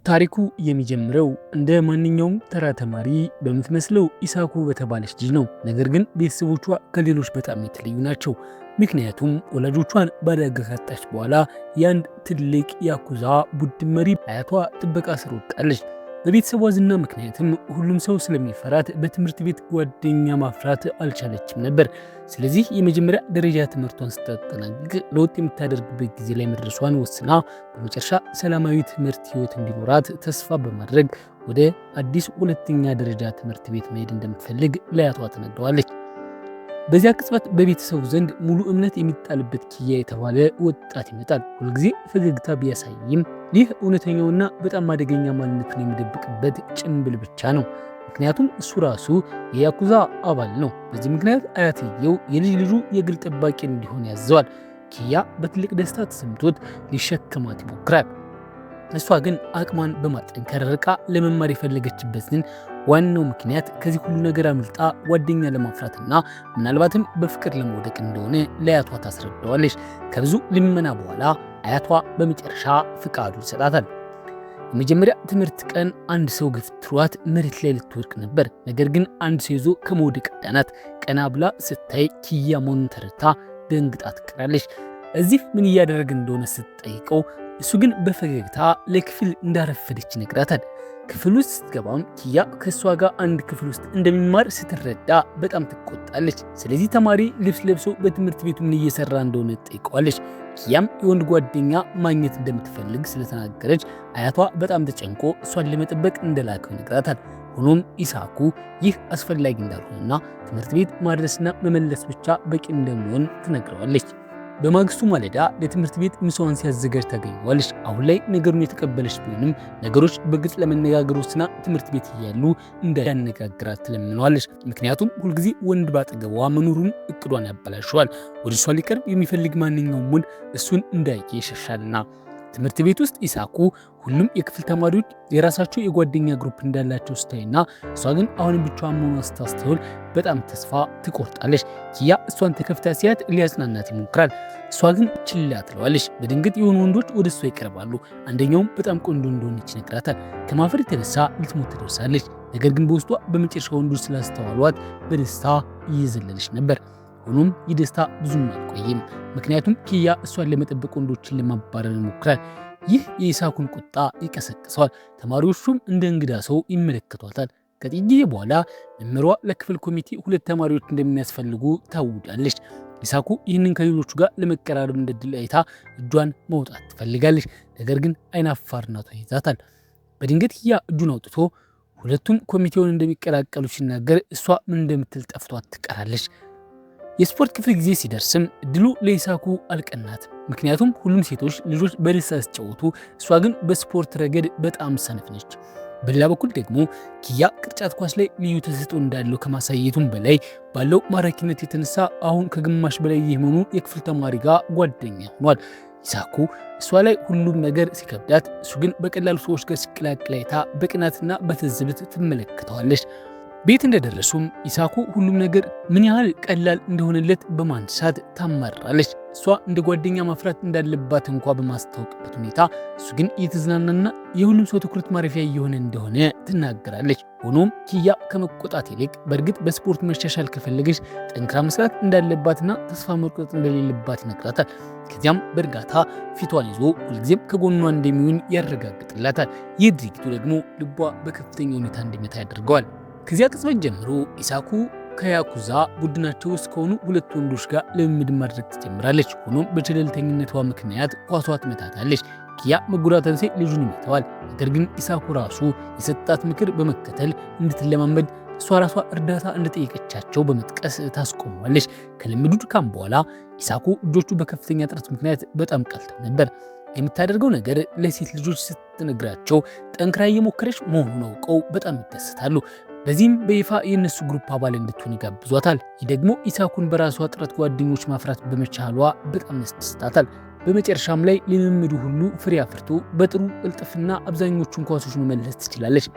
ታሪኩ የሚጀምረው እንደ ማንኛውም ተራ ተማሪ በምትመስለው ኢሳኩ በተባለች ልጅ ነው። ነገር ግን ቤተሰቦቿ ከሌሎች በጣም የተለዩ ናቸው። ምክንያቱም ወላጆቿን በአደጋ ካጣች በኋላ የአንድ ትልቅ ያኩዛ ቡድን መሪ አያቷ ጥበቃ ስር ወድቃለች። በቤተሰቧ ዝና ምክንያትም ሁሉም ሰው ስለሚፈራት በትምህርት ቤት ጓደኛ ማፍራት አልቻለችም ነበር። ስለዚህ የመጀመሪያ ደረጃ ትምህርቷን ስታጠናቅቅ ለውጥ የምታደርግበት ጊዜ ላይ መድረሷን ወስና በመጨረሻ ሰላማዊ ትምህርት ህይወት እንዲኖራት ተስፋ በማድረግ ወደ አዲስ ሁለተኛ ደረጃ ትምህርት ቤት መሄድ እንደምትፈልግ ለአያቷ ትነግረዋለች። በዚያ ቅጽበት በቤተሰቡ ዘንድ ሙሉ እምነት የሚጣልበት ኪያ የተባለ ወጣት ይመጣል። ሁልጊዜ ፈገግታ ቢያሳይም ይህ እውነተኛውና በጣም አደገኛ ማንነቱን የሚደብቅበት ጭንብል ብቻ ነው። ምክንያቱም እሱ ራሱ የያኩዛ አባል ነው። በዚህ ምክንያት አያትየው የልጅ ልጁ የግል ጠባቂ እንዲሆን ያዘዋል። ኪያ በትልቅ ደስታ ተሰምቶት ሊሸከማት ይሞክራል። እሷ ግን አቅሟን በማጠንከር ርቃ ለመማር የፈለገችበትን ዋናው ምክንያት ከዚህ ሁሉ ነገር አምልጣ ጓደኛ ለማፍራትና ምናልባትም በፍቅር ለመውደቅ እንደሆነ ለአያቷ ታስረዳዋለች። ከብዙ ልመና በኋላ አያቷ በመጨረሻ ፍቃዱ ይሰጣታል። የመጀመሪያ ትምህርት ቀን አንድ ሰው ገፍትሯት መሬት ላይ ልትወድቅ ነበር። ነገር ግን አንድ ሰው ይዞ ከመውደቅ ዳናት። ቀና ብላ ስታይ ኪያ መሆኑን ተረድታ ደንግጣ ትቀራለች። እዚህ ምን እያደረገ እንደሆነ ስትጠይቀው እሱ ግን በፈገግታ ለክፍል እንዳረፈደች ይነግራታል። ክፍል ውስጥ ስትገባም ኪያ ከእሷ ጋር አንድ ክፍል ውስጥ እንደሚማር ስትረዳ በጣም ትቆጣለች። ስለዚህ ተማሪ ልብስ ለብሶ በትምህርት ቤቱ ምን እየሰራ እንደሆነ ትጠይቀዋለች። ኪያም የወንድ ጓደኛ ማግኘት እንደምትፈልግ ስለተናገረች አያቷ በጣም ተጨንቆ እሷን ለመጠበቅ እንደላከው ይነግራታል። ሆኖም ኢሳኩ ይህ አስፈላጊ እንዳልሆነና ትምህርት ቤት ማድረስና መመለስ ብቻ በቂ እንደሚሆን ትነግረዋለች። በማግስቱ ማለዳ ለትምህርት ቤት ምሳዋን ሲያዘጋጅ ታገኘዋለች። አሁን ላይ ነገሩን የተቀበለች ቢሆንም ነገሮች በግልጽ ለመነጋገር ወስና ትምህርት ቤት እያሉ እንዳያነጋግራት ትለምነዋለች። ምክንያቱም ሁልጊዜ ወንድ ባጠገቧ መኖሩን እቅዷን ያበላሸዋል። ወደ እሷ ሊቀርብ የሚፈልግ ማንኛውም ወንድ እሱን እንዳያየ ይሸሻልና። ትምህርት ቤት ውስጥ ኢሳኩ ሁሉም የክፍል ተማሪዎች የራሳቸው የጓደኛ ግሩፕ እንዳላቸው ስታይና እሷ ግን አሁንም ብቻዋን መሆኗን ስታስተውል በጣም ተስፋ ትቆርጣለች። ኪያ እሷን ተከፍታ ሲያት ሊያጽናናት ይሞክራል። እሷ ግን ችላ ትለዋለች። በድንገት የሆኑ ወንዶች ወደ እሷ ይቀርባሉ። አንደኛውም በጣም ቆንጆ እንደሆነች ይነግራታል። ከማፈር የተነሳ ልትሞት ትደርሳለች። ነገር ግን በውስጧ በመጨረሻ ወንዶች ስላስተዋሏት በደስታ እየዘለለች ነበር። ሆኖም ይህ ደስታ ብዙም አልቆየም። ምክንያቱም ኪያ እሷን ለመጠበቅ ወንዶችን ለማባረር ይሞክራል። ይህ የኢሳኩን ቁጣ ይቀሰቅሰዋል። ተማሪዎቹም እንደ እንግዳ ሰው ይመለከቷታል። ከጥቂት ጊዜ በኋላ መምህሯ ለክፍል ኮሚቴ 2 ተማሪዎች እንደሚያስፈልጉ ታውጃለች። ኢሳኩ ይህንን ከሌሎቹ ጋር ለመቀራረብ እንደድል አይታ እጇን መውጣት ትፈልጋለች። ነገር ግን አይናፋርነቷ ይዛታል። በድንገት ኪያ እጁን አውጥቶ ሁለቱም ኮሚቴውን እንደሚቀላቀሉ ሲናገር እሷ ምን እንደምትል ጠፍቷት ትቀራለች። የስፖርት ክፍል ጊዜ ሲደርስም እድሉ ለኢሳኩ አልቀናት። ምክንያቱም ሁሉም ሴቶች ልጆች በደስታ ሲጫወቱ፣ እሷ ግን በስፖርት ረገድ በጣም ሰነፍ ነች። በሌላ በኩል ደግሞ ኪያ ቅርጫት ኳስ ላይ ልዩ ተሰጥኦ እንዳለው ከማሳየቱም በላይ ባለው ማራኪነት የተነሳ አሁን ከግማሽ በላይ የሆኑ የክፍል ተማሪ ጋር ጓደኛ ሆኗል። ኢሳኩ እሷ ላይ ሁሉም ነገር ሲከብዳት፣ እሱ ግን በቀላሉ ሰዎች ጋር ሲቀላቀል አይታ በቅናትና በትዝብት ትመለከተዋለች። ቤት እንደደረሱም ኢሳኩ ሁሉም ነገር ምን ያህል ቀላል እንደሆነለት በማንሳት ታማራለች። እሷ እንደ ጓደኛ ማፍራት እንዳለባት እንኳ በማስታወቅበት ሁኔታ እሱ ግን እየተዝናናና የሁሉም ሰው ትኩረት ማረፊያ እየሆነ እንደሆነ ትናገራለች። ሆኖም ኪያ ከመቆጣት ይልቅ በእርግጥ በስፖርት መሻሻል ከፈለገች ጠንክራ መስራት እንዳለባትና ተስፋ መቁረጥ እንደሌለባት ይነግራታል። ከዚያም በእርጋታ ፊቷን ይዞ ሁልጊዜም ከጎኗ እንደሚሆን ያረጋግጥላታል። ይህ ድርጊቱ ደግሞ ልቧ በከፍተኛ ሁኔታ እንዲመታ ያደርገዋል። ከዚያ ቅጽበት ጀምሮ ኢሳኩ ከያኩዛ ቡድናቸው ውስጥ ከሆኑ 2 ወንዶች ጋር ልምምድ ማድረግ ትጀምራለች። ሆኖም በቸለልተኝነቷ ምክንያት ኳሷ ትመታታለች። ኪያ መጎዳቷን ሲያይ ልጁን ይመታዋል። ነገር ግን ኢሳኩ ራሱ የሰጣት ምክር በመከተል እንድትለማመድ እሷ ራሷ እርዳታ እንደጠየቀቻቸው በመጥቀስ ታስቆመዋለች። ከልምዱ ድካም በኋላ ኢሳኩ እጆቹ በከፍተኛ ጥረት ምክንያት በጣም ቀልተው ነበር። የምታደርገው ነገር ለሴት ልጆች ስትነግራቸው ጠንክራ እየሞከረች መሆኑን አውቀው በጣም ይደሰታሉ። በዚህም በይፋ የእነሱ ግሩፕ አባል እንድትሆን ይጋብዟታል። ይህ ደግሞ ኢሳኩን በራሷ ጥረት ጓደኞች ማፍራት በመቻሏ በጣም ያስደስታታል። በመጨረሻም ላይ ልምምዱ ሁሉ ፍሬ አፍርቶ በጥሩ እልጥፍና አብዛኞቹን ኳሶች መመለስ ትችላለች።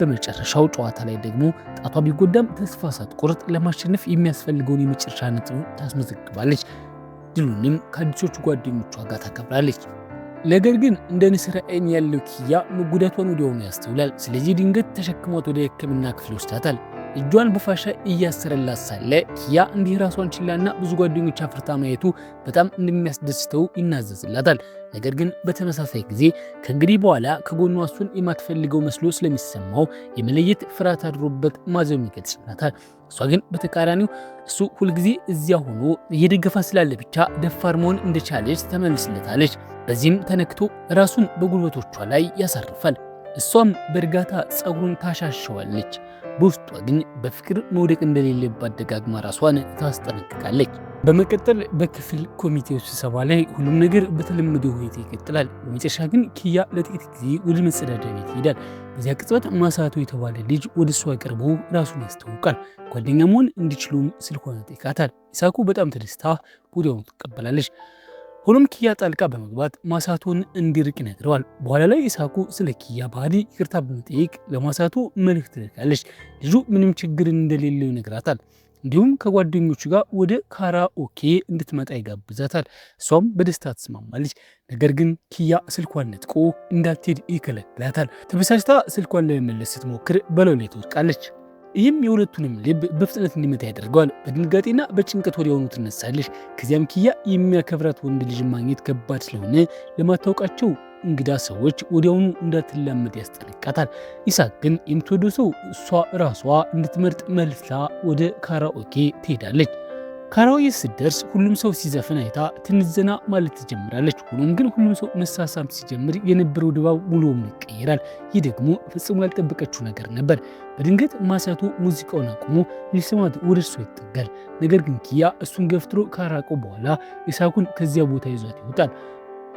በመጨረሻው ጨዋታ ላይ ደግሞ ጣቷ ቢጎዳም ተስፋ ሳትቆርጥ ለማሸነፍ የሚያስፈልገውን የመጨረሻ ነጥብ ታስመዘግባለች። ድሉንም ከአዲሶቹ ጓደኞቿ ጋር ታከብራለች። ነገር ግን እንደ ንስር አይን ያለው ኪያ መጎዳቷን ወዲያውኑ ያስተውላል። ስለዚህ ድንገት ተሸክሟት ወደ ሕክምና ክፍል ወስዳታል። እጇን በፋሻ እያሰረላት ሳለ ኪያ እንዲህ ራሷን ችላና ብዙ ጓደኞች አፍርታ ማየቱ በጣም እንደሚያስደስተው ይናዘዝላታል። ነገር ግን በተመሳሳይ ጊዜ ከእንግዲህ በኋላ ከጎኗ እሱን የማትፈልገው መስሎ ስለሚሰማው የመለየት ፍርሃት አድሮበት ማዘኑ ይገልጽላታል። እሷ ግን በተቃራኒው እሱ ሁልጊዜ እዚያ ሆኖ እየደገፋ ስላለ ብቻ ደፋር መሆን እንደቻለች ተመልስለታለች። በዚህም ተነክቶ ራሱን በጉልበቶቿ ላይ ያሳርፋል። እሷም በእርጋታ ጸጉሩን ታሻሸዋለች። በውስጧ ግን በፍቅር መውደቅ እንደሌለባት ደጋግማ ራሷን ታስጠነቅቃለች። በመቀጠል በክፍል ኮሚቴው ስብሰባ ላይ ሁሉም ነገር በተለመደው ሁኔታ ይቀጥላል። በመጨረሻ ግን ኪያ ለጥቂት ጊዜ ወደ መጸዳጃ ቤት ይሄዳል። በዚያ ቅጽበት ማሳቶ የተባለ ልጅ ወደ እሷ ቀርቦ ራሱን ያስታውቃል። ጓደኛ መሆን እንዲችሉም ስልኳን ጠይቃታል። ኢሳኩ በጣም ተደስታ ወዲያውኑ ትቀበላለች። ሆኖም ኪያ ጣልቃ በመግባት ማሳቶን እንዲርቅ ይነግረዋል። በኋላ ላይ ኢሳኩ ስለ ኪያ ባህሪ ይቅርታ በመጠየቅ ለማሳቶ መልእክት ትልካለች። ልጁ ምንም ችግር እንደሌለው ይነግራታል። እንዲሁም ከጓደኞቹ ጋር ወደ ካራኦኬ እንድትመጣ ይጋብዛታል። እሷም በደስታ ትስማማለች። ነገር ግን ኪያ ስልኳን ነጥቆ እንዳትሄድ ይከለክላታል። ተበሳጭታ ስልኳን ለመመለስ ስትሞክር በላዩ ላይ ትወድቃለች። ይህም የሁለቱንም ልብ በፍጥነት እንዲመታ ያደርገዋል። በድንጋጤና በጭንቀት ወዲያውኑ ትነሳለች። ከዚያም ኪያ የሚያከብራት ወንድ ልጅ ማግኘት ከባድ ስለሆነ ለማታውቃቸው እንግዳ ሰዎች ወዲያውኑ እንዳትላመድ ያስጠነቅቃታል። ኢሳክ ግን የምትወደው ሰው እሷ ራሷ እንድትመርጥ መልሳ ወደ ካራኦኬ ትሄዳለች። ካራኦኬ ስትደርስ ሁሉም ሰው ሲዘፍን አይታ ትንዘና ማለት ትጀምራለች። ሆኖም ግን ሁሉም ሰው መሳሳም ሲጀምር የነበረው ድባብ ሙሉውን ይቀየራል። ይህ ደግሞ ፈጽሞ ያልጠበቀችው ነገር ነበር። በድንገት ማሳቶ ሙዚቃውን አቁሞ ሊሰማት ወደ እሷ ይጠጋል። ነገር ግን ኪያ እሱን ገፍትሮ ካራቀው በኋላ ኢሳኩን ከዚያ ቦታ ይዟት ይወጣል።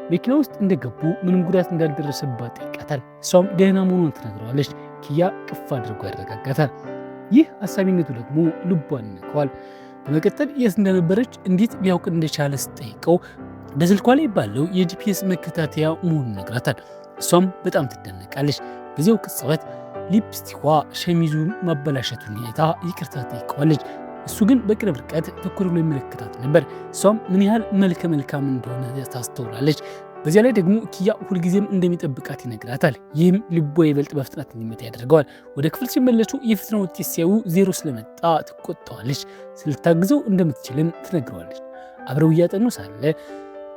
መኪና ውስጥ እንደገቡ ምንም ጉዳት እንዳልደረሰባት ጠይቃታል። እሷም ደህና መሆኗን ትነግረዋለች። ኪያ ቅፍ አድርጎ ያረጋጋታል። ይህ አሳቢነቱ ደግሞ ልቧን ይነካዋል። በመቀጠል የት እንደነበረች እንዴት ሊያውቅ እንደቻለ ስጠይቀው በስልኳ ላይ ባለው የጂፒኤስ መከታተያ መሆኑን ነግራታል። እሷም በጣም ትደነቃለች። በዚያው ቅጽበት ሊፕስቲኳ ሸሚዙን ማበላሸቱን ሁኔታ ይቅርታ ጠይቀዋለች። እሱ ግን በቅርብ ርቀት ትኩር ብሎ ይመለከታት ነበር። እሷም ምን ያህል መልከ መልካም እንደሆነ ታስተውላለች። በዚያ ላይ ደግሞ ኪያ ሁልጊዜም እንደሚጠብቃት ይነግራታል። ይህም ልቧ ይበልጥ በፍጥነት እንዲመታ ያደርገዋል። ወደ ክፍል ሲመለሱ የፈተና ውጤት ሲያዩ 0 ስለመጣ ትቆጣዋለች። ስልታግዘው እንደምትችልም ትነግረዋለች። አብረው እያጠኑ ሳለ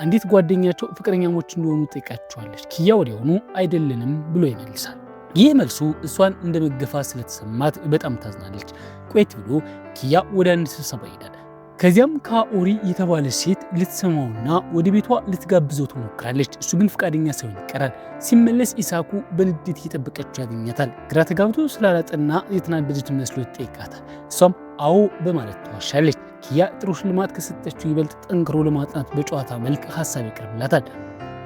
አንዲት ጓደኛቸው ፍቅረኛሞች እንደሆኑ ጠይቃቸዋለች። ኪያ ወዲያውኑ አይደለንም ብሎ ይመልሳል። ይህ መልሱ እሷን እንደ መገፋት ስለተሰማት በጣም ታዝናለች። ቆየት ብሎ ኪያ ወደ አንድ ስብሰባ ይሄዳል። ከዚያም ካኦሪ የተባለ ሴት ልትሰማውና ወደ ቤቷ ልትጋብዘው ትሞክራለች። እሱ ግን ፈቃደኛ ሳይሆን ይቀራል። ሲመለስ ኢሳኩ በንዴት እየጠበቀችው ያገኛታል። ግራ ተጋብቶ ስላላጠና የተናደደች መስሎ ይጠይቃታል። እሷም አዎ በማለት ትዋሻለች። ኪያ ጥሩ ሽልማት ከሰጠችው ይበልጥ ጠንክሮ ለማጥናት በጨዋታ መልክ ሀሳብ ይቀርብላታል።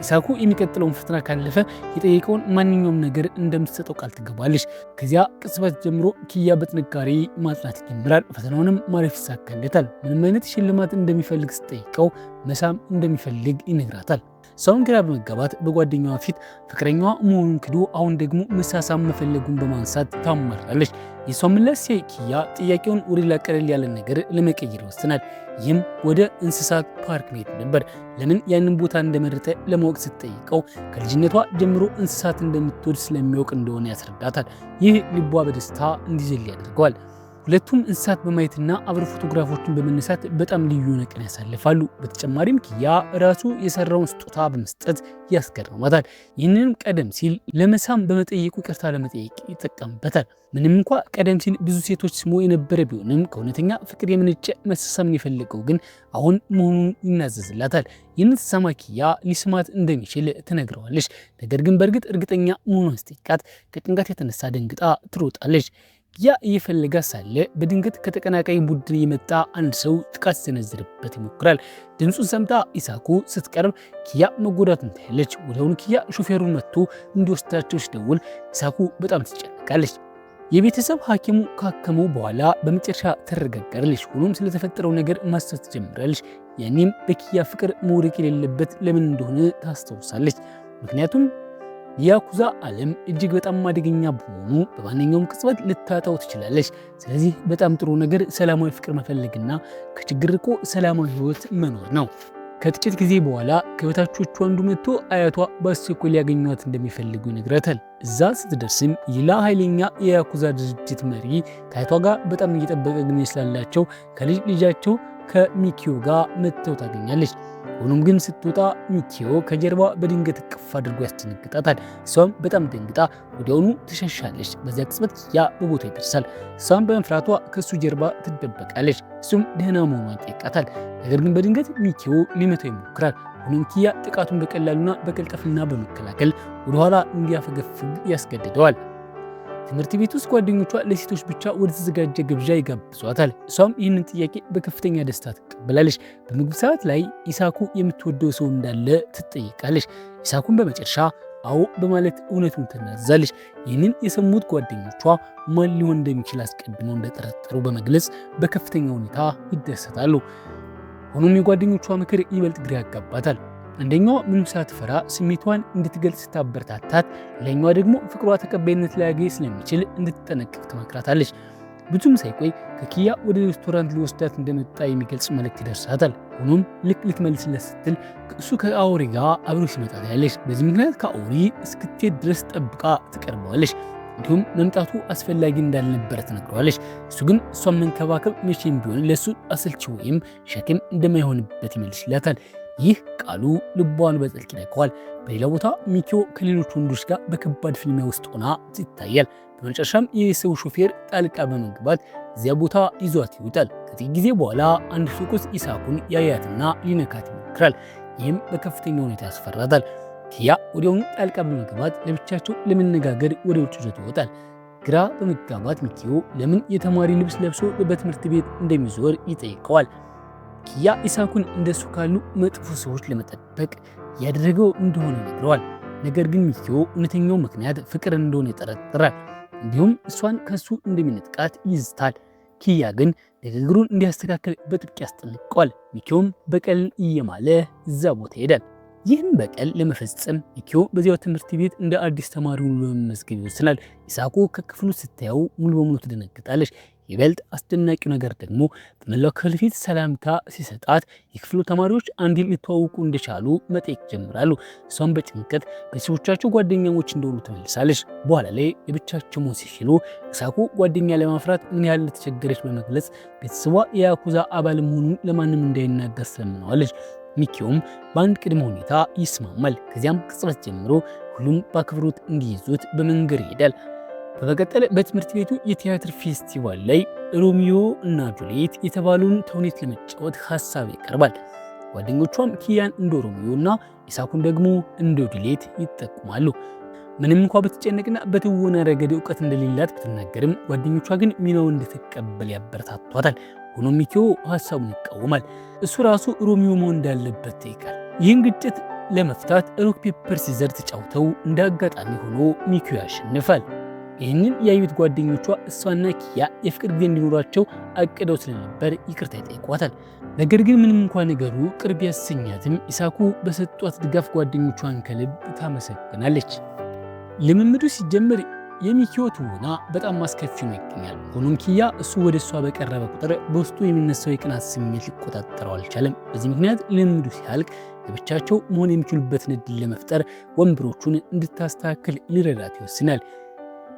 ኢሳኩ የሚቀጥለውን ፈተና ካለፈ የጠየቀውን ማንኛውም ነገር እንደምትሰጠው ቃል ትገባለች። ከዚያ ቅጽበት ጀምሮ ኪያ በጥንካሬ ማጥናት ይጀምራል። ፈተናውንም ማለፍ ይሳካለታል። ምንም አይነት ሽልማት እንደሚፈልግ ስጠይቀው መሳም እንደሚፈልግ ይነግራታል። ሰውን ግራ በመጋባት በጓደኛዋ ፊት ፍቅረኛዋ መሆኑን ክዶ አሁን ደግሞ መሳሳም መፈለጉን በማንሳት ታማራለች። የሷ ምላሽ ሲያይ ኪያ ጥያቄውን ወደ ሌላ ቀለል ያለ ነገር ለመቀየር ይወስናል። ይህም ወደ እንስሳት ፓርክ መሄድ ነበር። ለምን ያንን ቦታ እንደመረጠ ለማወቅ ስትጠይቀው ከልጅነቷ ጀምሮ እንስሳት እንደምትወድ ስለሚያውቅ እንደሆነ ያስረዳታል። ይህ ልቧ በደስታ እንዲዘል ያደርገዋል። ሁለቱም እንስሳት በማየትና አብረ ፎቶግራፎችን በመነሳት በጣም ልዩ ቀን ያሳልፋሉ። በተጨማሪም ኪያ ራሱ የሰራውን ስጦታ በመስጠት ያስገርማታል። ይህንንም ቀደም ሲል ለመሳም በመጠየቁ ይቅርታ ለመጠየቅ ይጠቀምበታል። ምንም እንኳ ቀደም ሲል ብዙ ሴቶች ስሞ የነበረ ቢሆንም ከእውነተኛ ፍቅር የመነጨ መሳሳምን የፈለገው ግን አሁን መሆኑን ይናዘዝላታል። ይህን ስትሰማ ኪያ ሊስማት እንደሚችል ትነግረዋለች። ነገር ግን በእርግጥ እርግጠኛ መሆኗን ስጠይቃት ከጭንቀት የተነሳ ደንግጣ ትሮጣለች። ያ እየፈለጋ ሳለ በድንገት ከተቀናቃይ ቡድን የመጣ አንድ ሰው ጥቃት ሲሰነዝርበት ይሞክራል። ድምፁን ሰምታ ኢሳኩ ስትቀርብ ኪያ መጎዳቱን ታያለች። ወዲያውኑ ኪያ ሾፌሩን መጥቶ እንዲወስዳቸው ሲደውል ኢሳኩ በጣም ትጨነቃለች። የቤተሰብ ሐኪሙ ካከመው በኋላ በመጨረሻ ትረጋጋለች። ሆኖም ስለተፈጠረው ነገር ማሰብ ትጀምራለች። ያኔም በኪያ ፍቅር መውደቅ የሌለበት ለምን እንደሆነ ታስታውሳለች። ምክንያቱም የያኩዛ ዓለም እጅግ በጣም አደገኛ በመሆኑ በማንኛውም ቅጽበት ልታጣው ትችላለች። ስለዚህ በጣም ጥሩ ነገር ሰላማዊ ፍቅር መፈለግና ከችግር ርቆ ሰላማዊ ሕይወት መኖር ነው። ከጥቂት ጊዜ በኋላ ከበታቾቹ አንዱ መጥቶ አያቷ በአስቸኳይ ሊያገኟት እንደሚፈልጉ ይነግራታል። እዛ ስትደርስም ሌላ ኃይለኛ የያኩዛ ድርጅት መሪ ከአያቷ ጋር በጣም እየጠበቀ ግንኙነት ስላላቸው ከልጅ ልጃቸው ከሚኪዮ ጋር መጥተው ታገኛለች። ሆኖም ግን ስትወጣ ሚኪዮ ከጀርባ በድንገት እቅፍ አድርጎ ያስደነግጣታል። እሷም በጣም ደንግጣ ወዲያውኑ ትሸሻለች። በዚያ ቅጽበት ያ በቦታ ይደርሳል። እሷም በመፍራቷ ከሱ ጀርባ ትደበቃለች። እሱም ደህና መሆኗን ይጠይቃታል። ነገር ግን በድንገት ሚኪዮ ሊመታው ይሞክራል። ሆኖም ኪያ ጥቃቱን በቀላሉና በቀልጠፍና በመከላከል ወደኋላ እንዲያፈገፍግ ያስገድደዋል። ትምህርት ቤት ውስጥ ጓደኞቿ ለሴቶች ብቻ ወደ ተዘጋጀ ግብዣ ይጋብዟታል። እሷም ይህንን ጥያቄ በከፍተኛ ደስታ ትቀበላለች። በምግብ ሰዓት ላይ ኢሳኩ የምትወደው ሰው እንዳለ ትጠይቃለች። ኢሳኩን በመጨረሻ አዎ በማለት እውነቱን ትናዘዛለች። ይህንን የሰሙት ጓደኞቿ ማን ሊሆን እንደሚችል አስቀድመው እንደጠረጠሩ በመግለጽ በከፍተኛ ሁኔታ ይደሰታሉ። ሆኖም የጓደኞቿ ምክር ይበልጥ ግራ ያጋባታል። አንደኛዋ ምንም ሳትፈራ ስሜቷን እንድትገልጽ ስታበረታታት፣ ሌላኛዋ ደግሞ ፍቅሯ ተቀባይነት ላያገኝ ስለሚችል እንድትጠነቀቅ ትመክራታለች። ብዙም ሳይቆይ ከኪያ ወደ ሬስቶራንት ሊወስዳት እንደመጣ የሚገልጽ መልእክት ይደርሳታል። ሆኖም ልክ ልትመልስለት ስትል እሱ ከአውሪ ጋር አብሮ ሲመጣ ታያለች። በዚህ ምክንያት ከአውሪ እስክትሄድ ድረስ ጠብቃ ትቀርበዋለች። እንዲሁም መምጣቱ አስፈላጊ እንዳልነበረ ትነግረዋለች። እሱ ግን እሷን መንከባከብ መቼም ቢሆን ለእሱ አሰልቺ ወይም ሸክም እንደማይሆንበት ይመልስላታል። ይህ ቃሉ ልቧን በጥልቅ ይነካዋል። በሌላ ቦታ ሚኪዮ ከሌሎች ወንዶች ጋር በከባድ ፍልሚያ ውስጥ ሆና ይታያል። በመጨረሻም የሰው ሾፌር ጣልቃ በመግባት እዚያ ቦታ ይዟት ይወጣል። ከጥቂት ጊዜ በኋላ አንድ ሱቅ ውስጥ ኢሳኩን ያያትና ሊነካት ይሞክራል። ይህም በከፍተኛ ሁኔታ ያስፈራታል። ኪያ ወዲያውኑ ጣልቃ በመግባት ለብቻቸው ለመነጋገር ወደ ውጭ ይዞት ይወጣል። ግራ በመጋባት ሚኪዮ ለምን የተማሪ ልብስ ለብሶ በትምህርት ቤት እንደሚዞር ይጠይቀዋል። ኪያ ኢሳኩን እንደሱ ካሉ መጥፎ ሰዎች ለመጠበቅ ያደረገው እንደሆነ ይነግረዋል። ነገር ግን ሚኪዮ እውነተኛው ምክንያት ፍቅር እንደሆነ ይጠረጥራል። እንዲሁም እሷን ከሱ እንደሚነጥቃት ይዝታል። ኪያ ግን ንግግሩን እንዲያስተካከል በጥብቅ ያስጠንቅቀዋል። ሚኪዮም በቀልን እየማለ እዛ ቦታ ይሄዳል። ይህን በቀል ለመፈጸም ሚኪዮ በዚያው ትምህርት ቤት እንደ አዲስ ተማሪ ሆኖ ለመመዝገብ ይወስናል። ኢሳኩ ከክፍሉ ስታየው ሙሉ በሙሉ ትደነግጣለች። ይበልጥ አስደናቂው ነገር ደግሞ በመላው ክፍል ፊት ሰላምታ ሲሰጣት የክፍሉ ተማሪዎች አንድ ሊተዋወቁ እንደቻሉ መጠየቅ ጀምራሉ። እሷም በጭንቀት ቤተሰቦቻቸው ጓደኛሞች እንደሆኑ ትመልሳለች። በኋላ ላይ የብቻቸው መሆን ሲችሉ ኢሳኩ ጓደኛ ለማፍራት ምን ያህል እንደተቸገረች በመግለጽ ቤተሰቧ የያኩዛ አባል መሆኑን ለማንም እንዳይናገር ስለምነዋለች። ሚኪዮም በአንድ ቅድመ ሁኔታ ይስማማል። ከዚያም ቅጽበት ጀምሮ ሁሉም በአክብሮት እንዲይዙት በመንገድ ይሄዳል። በመቀጠል በትምህርት ቤቱ የቲያትር ፌስቲቫል ላይ ሮሚዮ እና ጁሊየት የተባለውን ተውኔት ለመጫወት ሀሳብ ይቀርባል። ጓደኞቿም ኪያን እንደ ሮሚዮ እና ኢሳኩን ደግሞ እንደ ጁሊየት ይጠቁማሉ። ምንም እንኳ በተጨነቅና በትወና ረገድ እውቀት እንደሌላት ብትናገርም ጓደኞቿ ግን ሚናውን እንድትቀበል ያበረታቷታል። ሆኖም ሚኪዮ ሀሳቡን ይቃወማል። እሱ ራሱ ሮሚዮ መሆን እንዳለበት ይጠይቃል። ይህን ግጭት ለመፍታት ሮክ ፔፐር ሲዘር ተጫውተው እንደ አጋጣሚ ሆኖ ሚኪዮ ያሸንፋል። ይህንን ያዩት ጓደኞቿ እሷና ኪያ የፍቅር ጊዜ እንዲኖራቸው አቅደው ስለነበር ይቅርታ ይጠይቋታል። ነገር ግን ምንም እንኳ ነገሩ ቅርብ ያሰኛትም ኢሳኩ በሰጧት ድጋፍ ጓደኞቿን ከልብ ታመሰግናለች። ልምምዱ ሲጀምር የሚኪዮ ትወና በጣም አስከፊ ነው ይገኛል። ሆኖም ኪያ እሱ ወደ እሷ በቀረበ ቁጥር በውስጡ የሚነሳው የቅናት ስሜት ሊቆጣጠረው አልቻለም። በዚህ ምክንያት ልምምዱ ሲያልቅ ለብቻቸው መሆን የሚችሉበትን እድል ለመፍጠር ወንበሮቹን እንድታስተካክል ሊረዳት ይወስናል።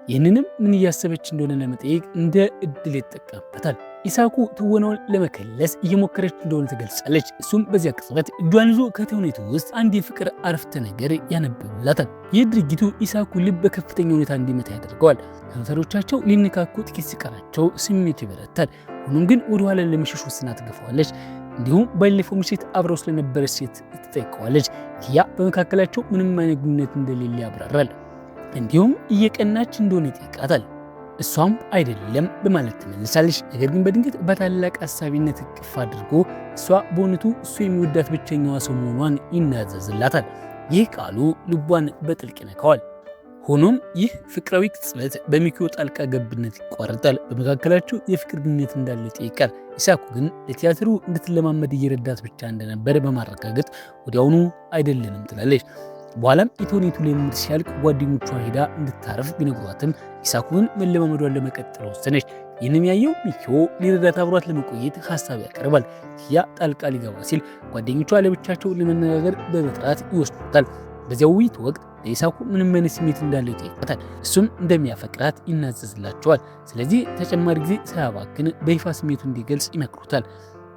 ይህንንም ምን እያሰበች እንደሆነ ለመጠየቅ እንደ እድል ይጠቀምበታል። ኢሳኩ ትወናውን ለመከለስ እየሞከረች እንደሆነ ትገልጻለች። እሱም በዚያ ቅጽበት እጇን ይዞ ከተውኔቱ ውስጥ አንድ የፍቅር አረፍተ ነገር ያነብብላታል። ይህ ድርጊቱ ኢሳኩ ልብ በከፍተኛ ሁኔታ እንዲመታ ያደርገዋል። ከንፈሮቻቸው ሊነካኩ ጥቂት ሲቀራቸው ስሜቱ ይበረታል። ሆኖም ግን ወደኋላ ለመሸሽ ወስና ትገፋዋለች። እንዲሁም ባለፈው ምሽት አብረው ስለነበረች ሴት ትጠይቀዋለች። ኪያ በመካከላቸው ምንም አይነት ግንኙነት እንደሌለ ያብራራል። እንዲሁም እየቀናች እንደሆነ ይጠይቃታል። እሷም አይደለም በማለት ትመልሳለች። ነገር ግን በድንገት በታላቅ አሳቢነት እቅፍ አድርጎ እሷ በእውነቱ እሱ የሚወዳት ብቸኛዋ ሰው መሆኗን ይናዘዝላታል። ይህ ቃሉ ልቧን በጥልቅ ይነካዋል። ሆኖም ይህ ፍቅራዊ ቅጽበት በሚኪዮ ጣልቃ ገብነት ይቋረጣል። በመካከላቸው የፍቅር ግንኙነት እንዳለው ይጠይቃል። ኢሳኩ ግን ለቲያትሩ እንድትለማመድ እየረዳት ብቻ እንደነበር በማረጋገጥ ወዲያውኑ አይደለንም ትላለች። በኋላም የተውኔቱ ልምምድ ሲያልቅ ጓደኞቿ ሄዳ እንድታረፍ ቢነግሯትም ኢሳኩ ግን መለማመዷን ለመቀጠል ወሰነች። ይህንን ያየው ሚኪዮ ሊረዳት አብሯት ለመቆየት ሀሳብ ያቀርባል። ኪያ ጣልቃ ሊገባ ሲል ጓደኞቿ ለብቻቸው ለመነጋገር በመጥራት ይወስዱታል። በዚያው ውይይት ወቅት ለኢሳኩ ምንም አይነት ስሜት እንዳለው ይጠይቃታል። እሱም እንደሚያፈቅራት ይናዘዝላቸዋል። ስለዚህ ተጨማሪ ጊዜ ሳያባክን በይፋ ስሜቱ እንዲገልጽ ይመክሩታል።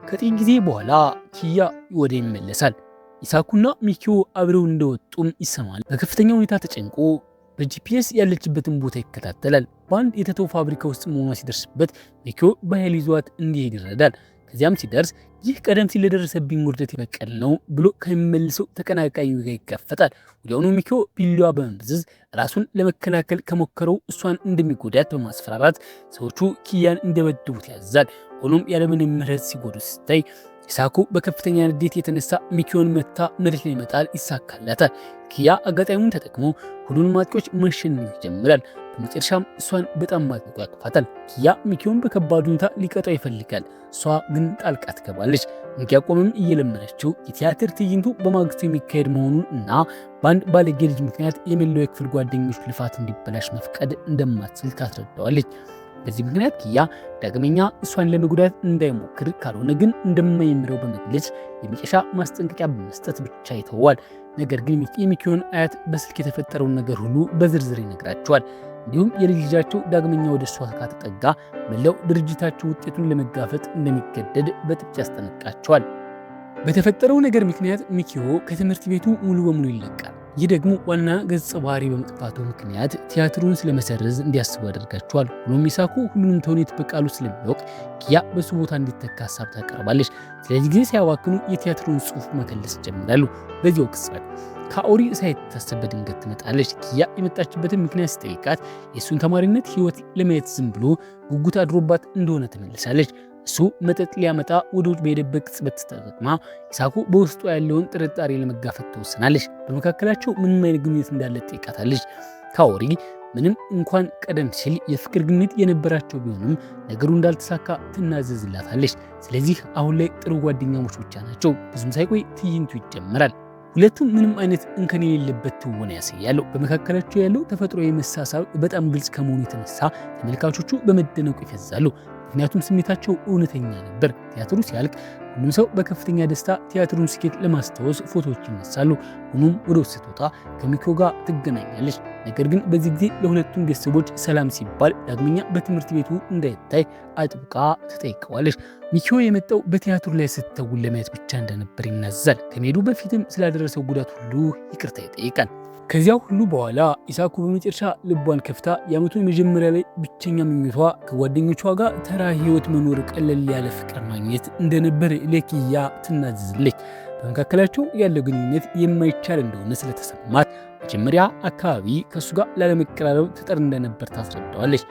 ከጥቂት ጊዜ በኋላ ኪያ ወደ ይመለሳል። ኢሳኩና ሚኪዮ አብረው እንደወጡም ይሰማል። በከፍተኛ ሁኔታ ተጨንቆ በጂፒኤስ ያለችበትን ቦታ ይከታተላል። በአንድ የተተው ፋብሪካ ውስጥ መሆኗ ሲደርስበት ሚኪዮ በኃይል ይዟት እንዲሄድ ይረዳል። ከዚያም ሲደርስ ይህ ቀደም ሲል ለደረሰብኝ ውርደት የበቀል ነው ብሎ ከሚመልሰው ተቀናቃኝ ጋር ይጋፈጣል። ወዲያውኑ ሚኪዮ ቢላዋ በመምዘዝ ራሱን ለመከላከል ከሞከረው እሷን እንደሚጎዳት በማስፈራራት ሰዎቹ ኪያን እንደበድቡት ያዛል። ሆኖም ያለምንም ምሕረት ሲጎዱ ሲታይ ኢሳኩ በከፍተኛ ንዴት የተነሳ ሚኪዮን መታ መሬት ላይ መጣል ይሳካላታል። ኪያ አጋጣሚውን ተጠቅሞ ሁሉንም አጥቂዎች ማሸነፍ ይጀምራል። በመጨረሻም እሷን በጣም ማጥቆ ያቅፋታል። ኪያ ሚኪዮን በከባድ ሁኔታ ሊቀጣው ይፈልጋል። እሷ ግን ጣልቃ ትገባለች። እንዲያቆምም እየለመነችው የቲያትር ትዕይንቱ በማግስቱ የሚካሄድ መሆኑን እና በአንድ ባለጌ ልጅ ምክንያት የመላው የክፍል ጓደኞች ልፋት እንዲበላሽ መፍቀድ እንደማትችል ታስረዳዋለች። በዚህ ምክንያት ኪያ ዳግመኛ እሷን ለመጉዳት እንዳይሞክር ካልሆነ ግን እንደማይምረው በመግለጽ የመጨረሻ ማስጠንቀቂያ በመስጠት ብቻ ይተዋል። ነገር ግን የሚኪዮን አያት በስልክ የተፈጠረውን ነገር ሁሉ በዝርዝር ይነግራቸዋል። እንዲሁም የልጅ ልጃቸው ዳግመኛ ወደ እሷ ከተጠጋ መላው ድርጅታቸው ውጤቱን ለመጋፈጥ እንደሚገደድ በጥብቅ ያስጠነቅቃቸዋል። በተፈጠረው ነገር ምክንያት ሚኪዮ ከትምህርት ቤቱ ሙሉ በሙሉ ይለቃል። ይህ ደግሞ ዋና ገጸ ባህሪ በመጥፋቱ ምክንያት ቲያትሩን ስለመሰረዝ እንዲያስቡ ያደርጋቸዋል። ሆኖም ኢሳኩ ሁሉንም ተውኔት በቃሉ ስለሚያውቅ ኪያ በሱ ቦታ እንዲተካ ሀሳብ ታቀርባለች። ስለዚህ ጊዜ ሳያዋክኑ የቲያትሩን ጽሑፍ መከለስ ይጀምራሉ። በዚያው ቅጽበት ካኦሪ ሳይታሰብ በድንገት ትመጣለች። ኪያ የመጣችበትን ምክንያት ሲጠይቃት የእሱን ተማሪነት ሕይወት ለማየት ዝም ብሎ ጉጉት አድሮባት እንደሆነ ትመልሳለች። እሱ መጠጥ ሊያመጣ ወደ ውጭ በሄደበት ቅጽበት ተጠቅማ ኢሳኩ በውስጡ ያለውን ጥርጣሬ ለመጋፈጥ ትወስናለች። በመካከላቸው ምንም አይነት ግንኙነት እንዳለ ትጠይቃታለች። ካኦሪ ምንም እንኳን ቀደም ሲል የፍቅር ግንኙነት የነበራቸው ቢሆንም ነገሩ እንዳልተሳካ ትናዘዝላታለች። ስለዚህ አሁን ላይ ጥሩ ጓደኛሞች ብቻ ናቸው። ብዙም ሳይቆይ ትዕይንቱ ይጀምራል። ሁለቱም ምንም አይነት እንከን የሌለበት ትወና ያሳያሉ። በመካከላቸው ያለው ተፈጥሯዊ መሳሳብ በጣም ግልጽ ከመሆኑ የተነሳ ተመልካቾቹ በመደነቁ ይፈዛሉ። ምክንያቱም ስሜታቸው እውነተኛ ነበር። ቲያትሩ ሲያልቅ ሁሉም ሰው በከፍተኛ ደስታ ቲያትሩን ስኬት ለማስታወስ ፎቶዎች ይነሳሉ። ሆኖም ወደ ውስጥ ስትወጣ ከሚኪዮ ጋር ትገናኛለች። ነገር ግን በዚህ ጊዜ ለሁለቱም ቤተሰቦች ሰላም ሲባል ዳግመኛ በትምህርት ቤቱ እንዳይታይ አጥብቃ ትጠይቀዋለች። ሚኪዮ የመጣው በቲያትሩ ላይ ስትተውን ለማየት ብቻ እንደነበር ይናዘዛል። ከመሄዱ በፊትም ስላደረሰው ጉዳት ሁሉ ይቅርታ ይጠይቃል። ከዚያው ሁሉ በኋላ ኢሳኩ በመጨረሻ ልቧን ከፍታ የዓመቱ የመጀመሪያ ላይ ብቸኛ ምኞቷ ከጓደኞቿ ጋር ተራ ህይወት መኖር፣ ቀለል ያለ ፍቅር ማግኘት እንደነበር ለኪያ ትናዘዝለች። በመካከላቸው ያለው ግንኙነት የማይቻል እንደሆነ ስለተሰማት መጀመሪያ አካባቢ ከእሱ ጋር ላለመቀራረብ ትጥር እንደነበር ታስረዳዋለች።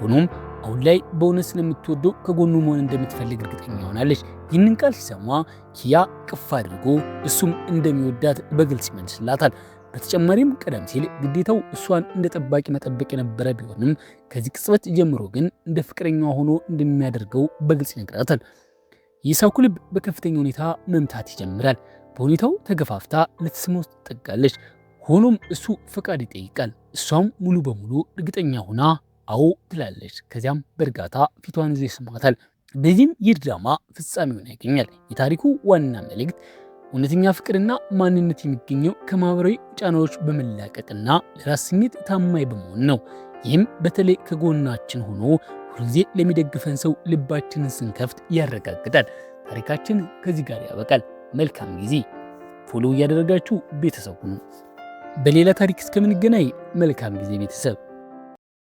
ሆኖም አሁን ላይ በእውነት ስለምትወደው ከጎኑ መሆን እንደምትፈልግ እርግጠኛ ሆናለች። ይህንን ቃል ሲሰማ ኪያ ቅፍ አድርጎ እሱም እንደሚወዳት በግልጽ ይመልስላታል። በተጨማሪም ቀደም ሲል ግዴታው እሷን እንደ ጠባቂ መጠበቅ የነበረ ቢሆንም ከዚህ ቅጽበት ጀምሮ ግን እንደ ፍቅረኛዋ ሆኖ እንደሚያደርገው በግልጽ ይነግራታል። የኢሳኩ ልብ በከፍተኛ ሁኔታ መምታት ይጀምራል። በሁኔታው ተገፋፍታ ልትስመው ትጠጋለች። ሆኖም እሱ ፈቃድ ይጠይቃል። እሷም ሙሉ በሙሉ እርግጠኛ ሆና አዎ ትላለች። ከዚያም በእርጋታ ፊቷን ይዞ ይስማታል። በዚህም ይህ ድራማ ፍጻሜውን ያገኛል። የታሪኩ ዋና መልእክት እውነተኛ ፍቅርና ማንነት የሚገኘው ከማህበራዊ ጫናዎች በመላቀቅና ለራስ ስሜት ታማኝ በመሆን ነው። ይህም በተለይ ከጎናችን ሆኖ ሁልጊዜ ለሚደግፈን ሰው ልባችንን ስንከፍት ያረጋግጣል። ታሪካችን ከዚህ ጋር ያበቃል። መልካም ጊዜ። ፎሎ እያደረጋችሁ ቤተሰብ ሁኑ። በሌላ ታሪክ እስከምንገናኝ መልካም ጊዜ ቤተሰብ።